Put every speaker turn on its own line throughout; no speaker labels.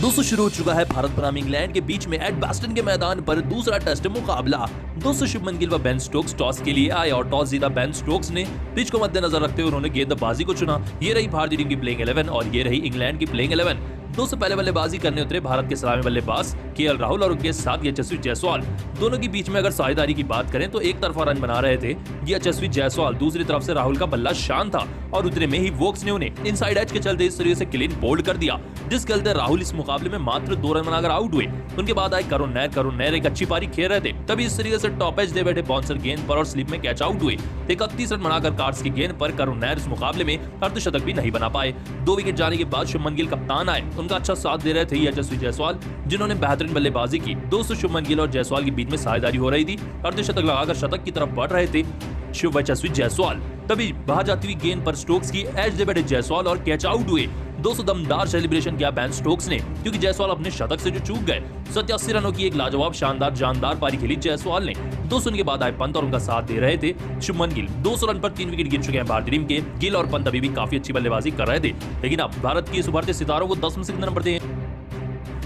दोस्तों शुरू हो चुका है भारत बनाम इंग्लैंड के बीच में एडबास्टन के मैदान पर दूसरा टेस्ट मुकाबला। दोस्तों शुभमन गिल व बेन स्टोक्स टॉस के लिए आए और टॉस जीता बेन स्टोक्स ने पिच को मद्देनजर रखते हुए उन्होंने गेंदबाजी को चुना। ये रही भारतीय टीम की प्लेइंग 11 और ये रही इंग्लैंड की प्लेइंग 11। दोस्तों पहले बल्लेबाजी करने उतरे भारत के सलामी बल्लेबाज केएल राहुल और उनके साथ यशस्वी जायसवाल। दोनों के बीच में अगर साझेदारी की बात करें तो एक तरफा रन बना रहे थे यशस्वी जायसवाल, दूसरी तरफ से राहुल का बल्ला शान था और उतरे में ही वोक्स ने उन्हें इनसाइड एज के चलते इस तरीके से क्लीन बोल्ड कर दिया, जिसके चलते राहुल इस मुकाबले में मात्र 2 रन बनाकर आउट हुए। उनके बाद आए करुण नैर एक अच्छी पारी खेल रहे थे, तभी इस तरीके से टॉप एज दे बैठे बाउंसर गेंद पर और स्लिप में कैच आउट हुए। 31 रन बनाकर कार्ड्स की गेंद पर करुण नैर इस मुकाबले में अर्धशतक भी नहीं बना पाए। 2 विकेट जाने के बाद शुभमन गिल कप्तान आए, उनका अच्छा साथ दे रहे थे यशस्वी जायसवाल, जिन्होंने बेहतरीन बल्लेबाजी की। दोस्तों शुभमन गिल और जायसवाल के बीच में साझेदारी हो रही थी, अर्धशतक लगाकर शतक की तरफ बढ़ रहे थे यशस्वी जायसवाल। तभी बाहर जाती हुई गेंद पर स्टोक्स की एज दे बैठे जायसवाल और कैच आउट हुए। दोस्तों दमदार सेलिब्रेशन किया बेन स्टोक्स ने, क्योंकि जायसवाल अपने शतक से जो चूक गए। 87 रनों की एक लाजवाब शानदार जानदार पारी खेली जायसवाल ने। दोस्तों उनके बाद आए पंत और उनका साथ दे रहे थे शुभमन गिल। 200 रन पर 3 विकेट गिर चुके हैं भारतीय टीम के। गिल और पंत अभी भी काफी अच्छी बल्लेबाजी कर रहे थे, लेकिन अब भारत के इस उभरते सितारों को 10 में से कितने नंबर दें?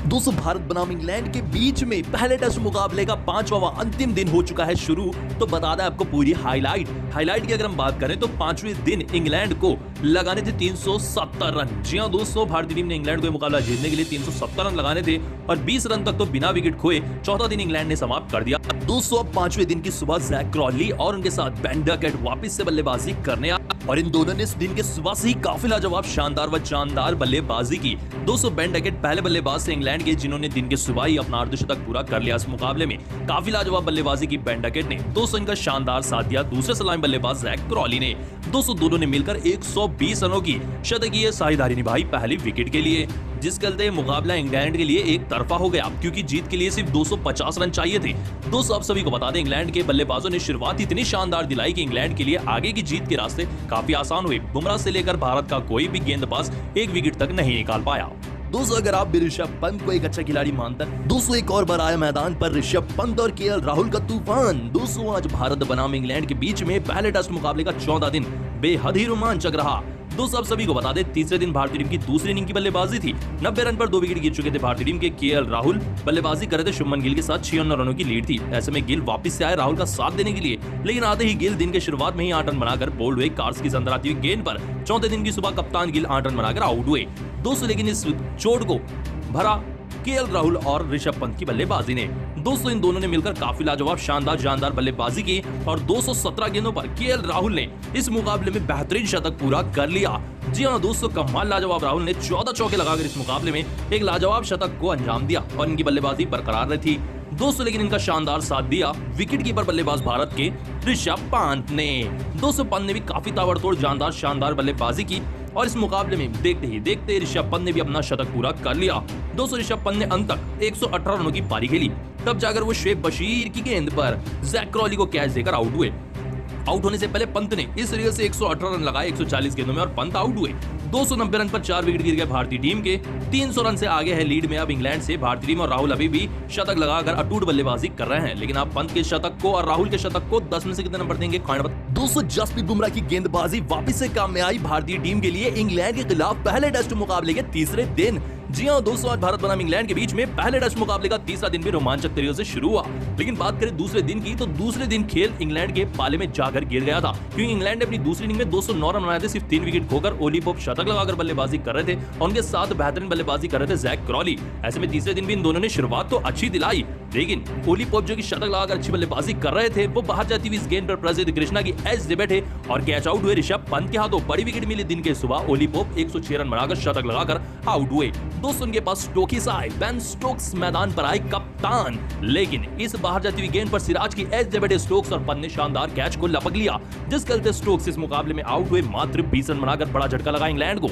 दोस्तों भारत बनाम इंग्लैंड के बीच में पहले टेस्ट मुकाबले का 5वां अंतिम दिन हो चुका है शुरू। तो बता दें आपको पूरी हाईलाइट की अगर हम बात करें तो 5वें दिन इंग्लैंड को लगाने थे 370 रन। जी हां दोस्तों, भारतीय टीम ने इंग्लैंड को मुकाबला जीतने के लिए 370 रन लगाने थे और 20 रन तक तो बिना विकेट खोए चौथा दिन इंग्लैंड ने समाप्त कर दिया। दोस्तों अब 5वें दिन की सुबह जैक क्रॉली और उनके साथ बेन डकेट वापस से बल्लेबाजी करने आए और इन दोनों ने इस दिन के सुबह से ही काफी लाजवाब शानदार व जानदार बल्लेबाजी की। दोस्तों बेन डकेट पहले बल्लेबाज थे इंग्लैंड के, जिन्होंने दिन के सुबह ही अपना अर्धशतक पूरा कर लिया। इस मुकाबले में काफी लाजवाब बल्लेबाजी की बेन डकेट ने। दोस्तों इनका शानदार साथ दिया दूसरे सलामी बल्लेबाज जैक क्रॉली ने। दोस्तों दोनों ने मिलकर 120 रनों की शतकीय साझेदारी निभाई पहली विकेट के लिए, जिसके चलते मुकाबला इंग्लैंड के लिए एक तरफा हो गया, क्योंकि जीत के लिए सिर्फ 250 रन चाहिए थे। दोस्तों आप सभी को बता दें इंग्लैंड के बल्लेबाजों ने शुरुआत इतनी शानदार दिलाई कि इंग्लैंड के लिए आगे की जीत के रास्ते काफी आसान हुए। बुमराह से लेकर भारत का कोई भी गेंदबाज एक विकेट तक नहीं निकाल पाया। दोस्तों अगर आप भी ऋषभ पंत को एक अच्छा खिलाड़ी मानते हैं, दोस्तों एक और बार आया मैदान पर ऋषभ पंत और केएल राहुल का तूफान। दोस्तों आज भारत बनाम इंग्लैंड के बीच में पहले टेस्ट मुकाबले का 14वां दिन बेहद ही रोमांचक रहा। दोस्तों आप सभी को बता दें तीसरे दिन भारतीय टीम की दूसरी इनिंग की बल्लेबाजी थी। 90 रन पर 2 विकेट गिर चुके थे भारतीय टीम के। केएल राहुल बल्लेबाजी कर रहे थे, शुभमन गिल के साथ 56 रनों की लीड थी। ऐसे में गिल वापस से आए राहुल का साथ देने के लिए, लेकिन आते ही गिल दिन के शुरुआत में ही 8 रन बनाकर बोल्ड हुए। कार्ड्स की अंदर आती हुई गेंद पर चौथे दिन की सुबह कप्तान गिल 8 रन बनाकर आउट हुए। दोस्तों लेकिन इस चोट को भरा केएल राहुल और ऋषभ पंत की बल्लेबाजी ने। दोस्तों इन दोनों ने मिलकर काफी लाजवाब शानदार जानदार बल्लेबाजी की और 217 गेंदों पर केएल राहुल ने इस मुकाबले में बेहतरीन शतक पूरा कर लिया। जी हां दोस्तों, कमाल लाजवाब राहुल ने 14 चौके लगाकर इस मुकाबले में एक लाजवाब शतक को अंजाम दिया और इनकी बल्लेबाजी बरकरार रही थी। दोस्तों लेकिन इनका शानदार साथ दिया विकेट कीपर बल्लेबाज भारत के ऋषभ पंत ने। दोस्तों पंत ने भी काफी ताबड़तोड़ जानदार शानदार बल्लेबाजी की और इस मुकाबले में देखते ही देखते ऋषभ पंत ने भी अपना शतक पूरा कर लिया। दोस्तों ऋषभ पंत ने अंत तक 118 रनों की पारी खेली, तब जाकर वो शुएब बशीर की गेंद पर जैक क्रॉली को कैच देकर आउट हुए। आउट होने से पहले पंत ने इस तरीके से 118 रन लगाए 140 गेंदों में और पंत आउट हुए। 290 रन पर 4 विकेट गिर गए भारतीय टीम के। 300 रन से आगे है लीड में अब इंग्लैंड से भारतीय टीम और राहुल अभी भी शतक लगाकर अटूट बल्लेबाजी कर रहे हैं। लेकिन आप पंत के शतक को और राहुल के शतक को 10 में से कितने नंबर देंगे? दोस्तों जसप्रीत बुमराह की गेंदबाजी वापस से काम में आई भारतीय टीम के लिए इंग्लैंड के खिलाफ पहले टेस्ट मुकाबले के तीसरे दिन। जी हां दोस्तों, आज भारत बनाम इंग्लैंड के बीच में पहले टेस्ट मुकाबले का तीसरा दिन भी रोमांचक तरीके से शुरू हुआ। लेकिन बात करें दूसरे दिन की, तो दूसरे दिन खेल इंग्लैंड के पाले में जाकर गिर गया था, क्योंकि इंग्लैंड ने अपनी दूसरी इनिंग में 209 रन बनाए थे, सिर्फ 3 विकेट खोकर। ओली पोप शतक लगाकर बल्लेबाजी कर रहे थे और उनके साथ बेहतरीन बल्लेबाजी कर रहे थे जैक क्रॉली। ऐसे में तीसरे दिन भी इन दोनों ने शुरुआत तो अच्छी दिलाई, लेकिन ओली पोप जो कि शतक लगाकर अच्छी बल्लेबाजी कर रहे थे, वो बाहर जाती हुई इस गेंद पर प्रसिद्ध कृष्णा की एज से बैठे और कैच आउट हुए। ऋषभ पंत के हाथों बड़ी विकेट मिली दिन के सुबह। ओली पोप 106 रन बनाकर शतक लगाकर आउट हुए। दोस्तों उनके पास स्टोक्स आए, बेन स्टोक्स मैदान पर आए कप्तान, लेकिन इस बाहर जाती हुई गेंद पर सिराज की एज से बैठे स्टोक्स और पंत ने शानदार कैच को लपक लिया, जिसके चलते स्टोक्स इस मुकाबले में आउट हुए। मात्र 20 रन बनाकर बड़ा झटका लगा इंग्लैंड को।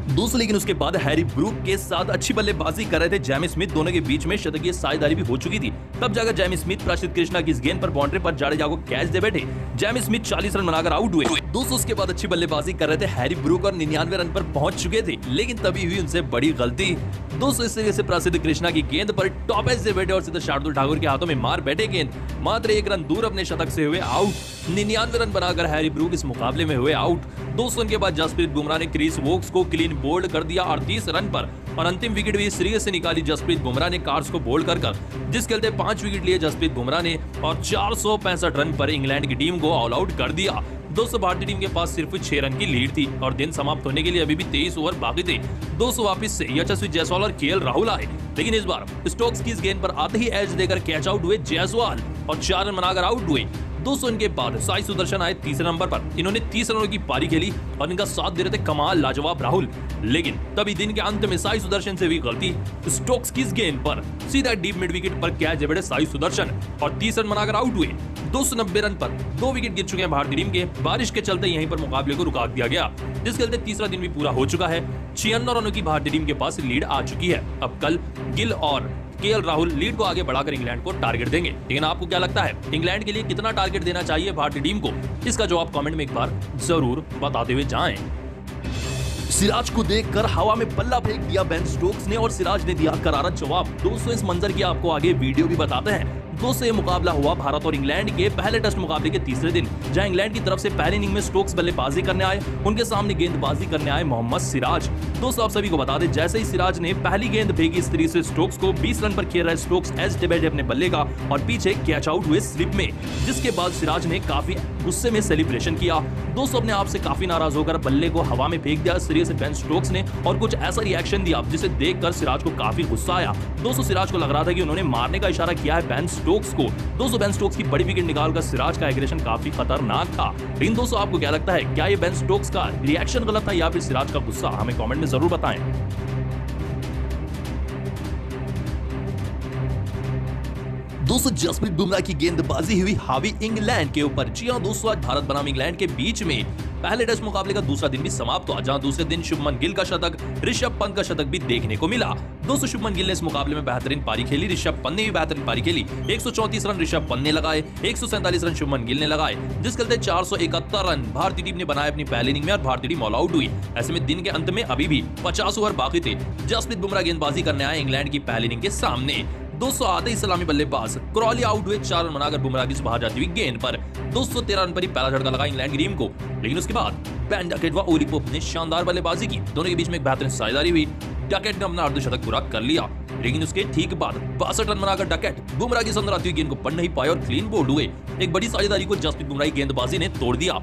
दोस्तों लेकिन उसके बाद हैरी ब्रूक के साथ अच्छी बल्लेबाजी कर रहे थे जैमी स्मिथ। दोनों के बीच में शतकीय साझेदारी भी हो चुकी थी, तब जाकर जैमी स्मिथ प्रसिद्ध कृष्णा की इस गेंद पर बाउंड्री पर जाडेजा को कैच दे बैठे। जैमी स्मिथ 40 रन बनाकर आउट हुए। दोस्तों उसके बाद अच्छी बल्लेबाजी कर रहे थे हैरी ब्रूक और 99 रन पर पहुंच चुके थे, लेकिन तभी हुई उनसे बड़ी गलती। दोस्तों इस तरीके से प्रसिद्ध कृष्णा की गेंद पर टॉप एज से बैठे और सीधे शार्दुल ठाकुर के हाथों में मार बैठे गेंद, मात्र 1 रन दूर अपने शतक से हुए आउट। 99 रन बनाकर हैरी ब्रूक इस मुकाबले में हुए आउट। 200 रन के बाद जसप्रीत बुमराह ने क्रिस वोक्स को क्लीन बोल्ड कर दिया 38 रन पर और अंतिम विकेट भी सीरीज से निकाली जसप्रीत बुमराह ने कार्स को बोल्ड कर जिस खेलते 5 विकेट लिए जसप्रीत बुमराह ने और 465 रन पर इंग्लैंड की टीम को ऑल आउट कर दिया। दोस्तों भारतीय टीम के पास सिर्फ 6 रन की लीड थी और दिन समाप्त होने के लिए अभी भी 23 ओवर बाकी थे। दोस्तों वापस से यशस्वी जायसवाल और केएल राहुल आए, लेकिन इस बार स्टोक्स की इस गेंद पर आते ही एज देकर कैच आउट हुए जायसवाल और 4 रन बनाकर आउट हुए। 200 इनके बाद साई सुदर्शन आए तीसरे नंबर पर। इन्होंने 30 रनों की पारी खेली और इनका साथ दे रहे थे कमाल लाजवाब राहुल, लेकिन तभी दिन के अंत में साई सुदर्शन से भी गलती। स्टोक्स की इस गेंद पर सीधा डीप मिड विकेट पर कैच दे बैठे साई सुदर्शन और 30 रन बनाकर आउट हुए। 290 रन पर 2 विकेट गिर चुके हैं भारतीय टीम के। बारिश के चलते यहीं पर मुकाबले को रुका दिया गया, जिस चलते तीसरा दिन भी पूरा हो चुका है। 96 रनों की भारतीय टीम के पास लीड आ चुकी है। अब कल गिल और केएल राहुल लीड को आगे बढ़ाकर इंग्लैंड को टारगेट देंगे। लेकिन आपको क्या लगता है इंग्लैंड के लिए कितना टारगेट देना चाहिए भारतीय टीम को? इसका जवाब कमेंट में एक बार जरूर बताते हुए जाएं। सिराज को देखकर हवा में बल्ला फेंक दिया बेन स्टोक्स ने और सिराज ने दिया करारा जवाब। दोस्तों इस मंजर की आपको आगे वीडियो भी बताते हैं। दोस्तों ये मुकाबला हुआ भारत और इंग्लैंड के पहले टेस्ट मुकाबले के तीसरे दिन, जहां इंग्लैंड की तरफ से पहली इनिंग में स्टोक्स बल्लेबाजी करने आए। उनके सामने गेंदबाजी करने आए मोहम्मद सिराज। दोस्तों आप सभी को बता दें, जैसे ही सिराज ने पहली गेंद फेंकी इस तरीके से स्टोक्स को 20 रन पर खेल रहे स्टोक्स एज डिबेट अपने बल्ले का और पीछे कैच आउट हुए स्लिप में, जिसके बाद सिराज ने काफी गुस्से में सेलिब्रेशन किया। दोस्तों अपने आप से काफी नाराज होकर बल्ले को हवा में फेंक दिया इस तरीके से बेन स्टोक्स ने और कुछ ऐसा रिएक्शन दिया जिसे देखकर सिराज को काफी गुस्सा आया। दोस्तों सिराज को लग रहा था कि उन्होंने मारने का इशारा किया है बेन स्टोक्स को। दोस्तों बेन स्टोक्स की बड़ी विकेट निकालकर सिराज का एग्रेशन काफी खतरनाक था। लेकिन दोस्तों आपको क्या लगता है, क्या ये बेन स्टोक्स का रिएक्शन गलत था या फिर सिराज का गुस्सा? हमें कमेंट में जरूर बताएं। दोस्तों जसप्रीत बुमराह की गेंदबाजी हुई हावी इंग्लैंड के ऊपर। जी हां दोस्तों, आज भारत बनाम इंग्लैंड के बीच में पहले टेस्ट मुकाबले का दूसरा दिन भी समाप्त हुआ, जहां दूसरे दिन शुभमन गिल का शतक, ऋषभ पंत का शतक भी देखने को मिला। दोस्तों शुभमन गिल ने इस मुकाबले में बेहतरीन पारी खेली, ऋषभ पंत ने भी बेहतरीन पारी खेली। 134 रन ऋषभ पंत ने लगाए, 147 रन शुभमन गिल ने लगाए, जिस चलते 471 रन भारतीय टीम ने बनाए अपनी पहली इनिंग में और भारतीय टीम ऑल आउट हुई। ऐसे में दिन के अंत में अभी भी 50 ओवर बाकी थे। जसप्रीत बुमराह गेंदबाजी करने आए इंग्लैंड की पहली इनिंग के सामने। दोस्तों आते ही सलामी बल्लेबाज क्रॉली आउट हुए 4 रन बनाकर बुमराह की बाहर जाती हुई गेंद पर। 213 रन पर ही पहला झटका लगा इंग्लैंड की टीम को, लेकिन उसके बाद बेन डकेट व ओली पोप ने शानदार बल्लेबाजी की। दोनों के बीच में एक बेहतरीन साझेदारी हुई। डकेट ने अपना अर्धशतक पूरा कर लिया, लेकिन उसके ठीक बाद 62 रन बनाकर डकेट बुमराह की संदराती हुई गेंद को पढ़ नहीं पाए और क्लीन बोल्ड हुए। एक बड़ी साझेदारी को जसप्रीत बुमराह की गेंदबाजी ने तोड़ दिया।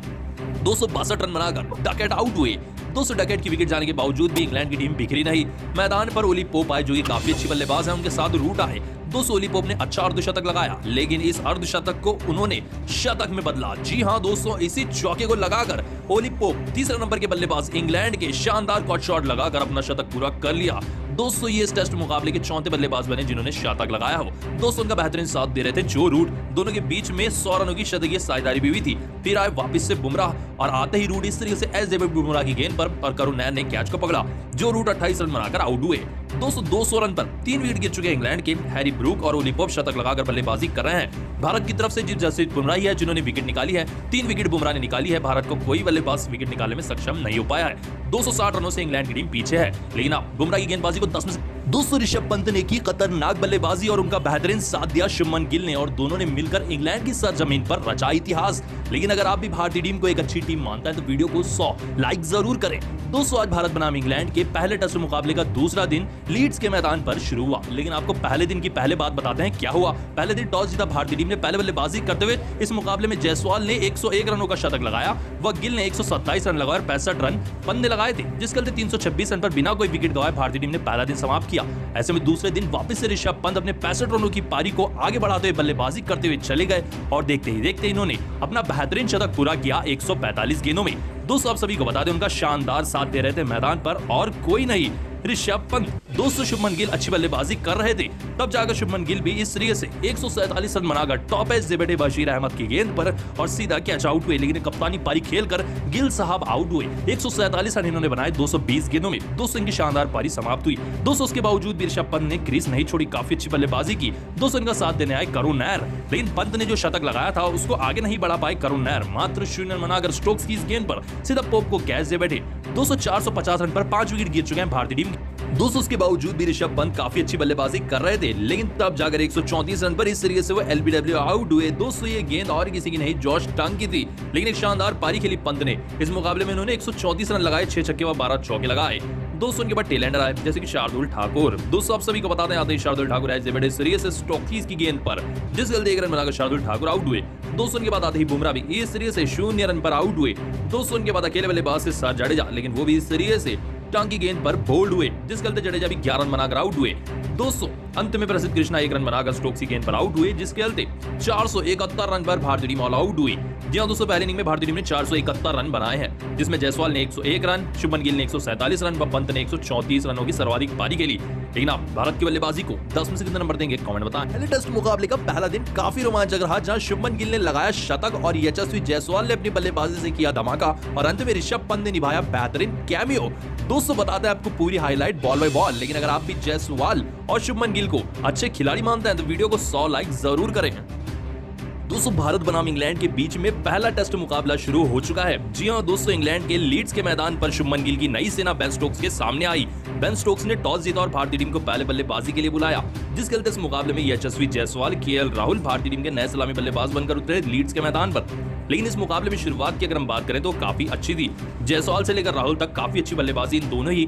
262 रन बनाकर डकेट आउट हुए। 200 डकेट की विकेट जाने के बावजूद भी इंग्लैंड की टीम बिखरी नहीं। मैदान पर ओली पोप आए जो कि काफी अच्छी बल्लेबाज है, उनके साथ रूट आए। 200 ओली पोप ने अच्छा अर्धशतक लगाया, लेकिन इस अर्धशतक को उन्होंने शतक में बदला। जी हां दोस्तों, इसी चौके को लगाकर ओली पोप तीसरे नंबर के बल्लेबाज इंग्लैंड के शानदार कॉट शॉट लगाकर अपना शतक पूरा कर लिया। दोस्तों ये इस टेस्ट मुकाबले के चौथे बल्लेबाज बने जिन्होंने शतक लगाया हो। दोस्तों उनका बेहतरीन साथ दे रहे थे जो रूट। दोनों के बीच में 100 रनों की शतकीय साझेदारी भी हुई थी। फिर आए वापस से बुमराह और आते ही रूट इस तरीके से एस डेविड बुमराह की गेंद पर और करुण नायर ने कैच को पकड़ा। जो रूट 28 रन बनाकर आउट हुए। दोस्तों 200 रन पर 3 विकेट गिर चुके इंग्लैंड के। हैरी ब्रूक और ओली पोप शतक लगाकर बल्लेबाजी कर रहे हैं। भारत की तरफ से जसप्रीत बुमराह ही है जिन्होंने विकेट निकाली है। 3 विकेट बुमराह ने निकाली है। भारत को कोई बल्लेबाज विकेट निकालने में सक्षम नहीं हो पाया है। 260 रनों से इंग्लैंड की टीम पीछे है, लेकिन अब बुमराह की गेंदबाजी को 10 में से दोस्तों ऋषभ पंत ने की खतरनाक बल्लेबाजी और उनका बेहतरीन साथ दिया शुभमन गिल ने और दोनों ने मिलकर इंग्लैंड की सरजमीन पर रचा इतिहास। लेकिन अगर आप भी भारतीय टीम को एक अच्छी टीम मानता है तो वीडियो को 100 लाइक जरूर करें। दोस्तों आज भारत बनाम इंग्लैंड के पहले टेस्ट मुकाबले का दूसरा दिन लीड्स के मैदान पर शुरू हुआ, लेकिन आपको पहले दिन की पहले बात बताते हैं क्या हुआ। पहले दिन टॉस जीता भारतीय टीम ने पहले बल्लेबाजी करते हुए इस मुकाबले में जायसवाल ने 101 रनों का शतक लगाया व गिल ने 127 रन लगाए और 65 रन पंत ने लगाए थे, जिस चलते 326 रन पर बिना कोई विकेट गंवाए भारतीय टीम ने पहला दिन समाप्त किया। ऐसे में दूसरे दिन वापस से ऋषभ पंत अपने 65 रनों की पारी को आगे बढ़ाते हुए बल्लेबाजी करते हुए चले गए और देखते ही देखते इन्होंने अपना बेहतरीन शतक पूरा किया 145 गेंदों में। दोस्तों आप सभी को बता दें उनका शानदार साथ दे रहे थे मैदान पर और कोई नहीं, ऋषभ पंत। दोस्तों शुभमन गिल अच्छी बल्लेबाजी कर रहे थे, तब जाकर शुभमन गिल भी इस तरीके से 147 रन बनाकर टॉप एज बैठे बशीर अहमद की गेंद पर और सीधा कैच आउट हुए। लेकिन कप्तानी पारी खेलकर गिल साहब आउट हुए। 147 रन इन्होंने बनाए 220 गेंदों में। दोस्तों इनकी शानदार पारी समाप्त हुई। दोस्तों उसके बावजूद भी ऋषभ पंत ने क्रीज नहीं छोड़ी, काफी अच्छी बल्लेबाजी की। दोस्तों इनका साथ देने आए करुण नायर, लेकिन पंत ने जो शतक लगाया था उसको आगे नहीं बढ़ा पाए करुण नायर। मात्र 0 रन बनाकर स्टोक्स की इस गेंद पर सीधा पोप को कैच दे बैठे। 450 रन पर 5 विकेट गिर चुके हैं भारतीय टीम। दोस्तों उसके बावजूद भी ऋषभ पंत काफी अच्छी बल्लेबाजी कर रहे थे, लेकिन तब जाकर 134 रन पर इस सीरीज से वो एलबीडब्ल्यू आउट हुए। दोस्तों ये गेंद और किसी की नहीं, जॉश टंग की थी, लेकिन एक शानदार पारी खेली पंत ने। इस मुकाबले में उन्होंने 134 रन लगाए, 6 छक्के व 12 चौके लगाए। दोस्तों उनके बाद टेलेंडर आए जैसे कि शार्दुल ठाकुर। दोस्तों आप सभी को बताते हैं, आते ही शार्दुल ठाकुर आए बड़े सीरीज से स्टोक्स की गेंद पर, जिस गलती 1 रन बनाकर शार्दुल ठाकुर आउट हुए। दोस्तों उनके बाद आते ही बुमराह भी इस सीरीज से 0 रन पर आउट हुए। दोस्तों उनके बाद अकेले बल्लेबाज से सर जडेजा, लेकिन वो भी इस सीरीज से टांग की गेंद पर बोल्ड हुए, जिस गलते जडेजा भी 11 रन बनाकर आउट हुए। दोस्तों अंत में प्रसिद्ध कृष्णा 1 रन बनाकर स्टोक्स की गेंद पर आउट हुए, जिसके चलते 471 रन पर भारतीय टीम ऑल आउट हुई। जी हां दोस्तों, पहले इनिंग में भारतीय टीम ने 471 रन बनाए हैं, जिसमें जायसवाल ने 101 रन, शुभमन गिल ने 147 रन व पंत ने 134 रनों की सर्वाधिक पारी खेली। लेकिन आप भारत की बल्लेबाजी को 10 में से कितने नंबर देंगे, कमेंट बताएं। पहले टेस्ट मुकाबले का पहला दिन काफी रोमांचक रहा, जहां शुभमन गिल ने लगाया शतक और यशस्वी जायसवाल ने अपनी बल्लेबाजी से किया धमाका और अंत में ऋषभ पंत ने निभाया बेहतरीन कैमियो। दोस्तों बताते हैं आपको पूरी हाईलाइट बॉल बाय बॉल, लेकिन अगर आप भी जायसवाल और शुभमन गिल को अच्छे खिलाड़ी मानते हैं तो वीडियो को 100 लाइक जरूर करें। दोस्तों भारत बनाम इंग्लैंड के बीच में पहला टेस्ट मुकाबला शुरू हो चुका है। जी हां दोस्तों, इंग्लैंड के लीड्स के मैदान पर शुभमन गिल की नई सेना बेन स्टोक्स के सामने आई। बेन स्टोक्स ने टॉस जीता और भारतीय टीम को पहले बल्लेबाजी के लिए बुलाया, जिस चलते इस मुकाबले में यशस्वी जायसवाल, केएल राहुल भारतीय टीम के नए सलामी बल्लेबाज बनकर उतरे लीड्स के मैदान पर। लेकिन इस मुकाबले में शुरुआत की अगर हम बात करें तो काफी अच्छी थी। जायसवाल से लेकर राहुल तक काफी अच्छी बल्लेबाजी इन दोनों ही